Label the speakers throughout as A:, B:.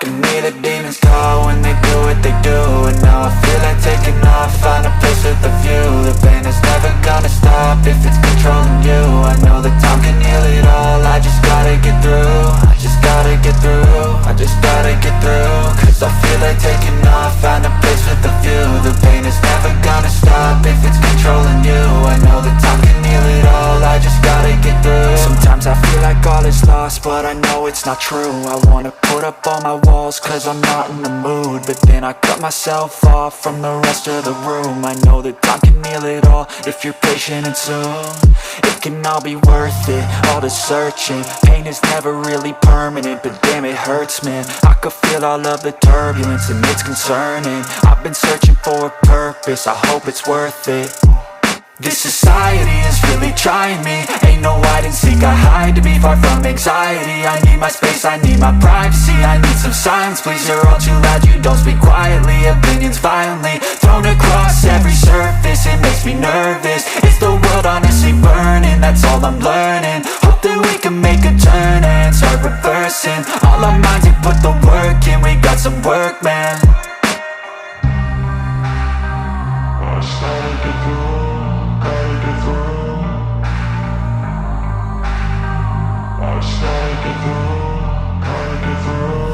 A: can hear the demons call when they do what they do. And now I feel like taking off, find a place with a view. The pain is never gonna stop if it's controlling you. I know that time can heal it all, I just gotta get through. I just gotta get through, I just gotta get through. Cause I feel like taking off, find a place with a view. The pain is never gonna stop if it's controlling you. I know that time can heal it all, I just gotta get through. Sometimes I feel like all is lost, but I know it's not true. I wanna put up all my walls cause I'm not in the mood, but then I cut myself off from the rest of the room. I know that time can heal it all if you're patient and soon. It can all be worth it, all the searching. Pain is never really permanent, but damn it hurts, man. I could feel all of the turbulence and it's concerning. I've been searching for a purpose, I hope it's worth it. This society is really trying me. Ain't no hide and seek, I hide to be far from anxiety. I need my space, I need my privacy. I need some silence, please, you're all too loud. You don't speak quietly, opinions violently thrown across every surface. It makes me nervous, it's the world honestly burning. That's all I'm learning, hope that we can make a turn and start reversing. All our minds and put the work in, we got some work, man. I started to grow.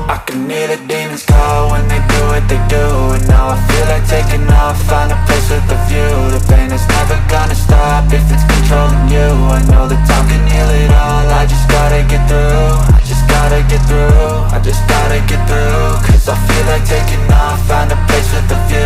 A: I can hear the demons call when they do what they do. And now I feel like taking off, find a place with a view. The pain is never gonna stop if it's controlling you. I know that time can heal it all, I just gotta get through. I just gotta get through, I just gotta get through. Cause I feel like taking off, find a place with a view.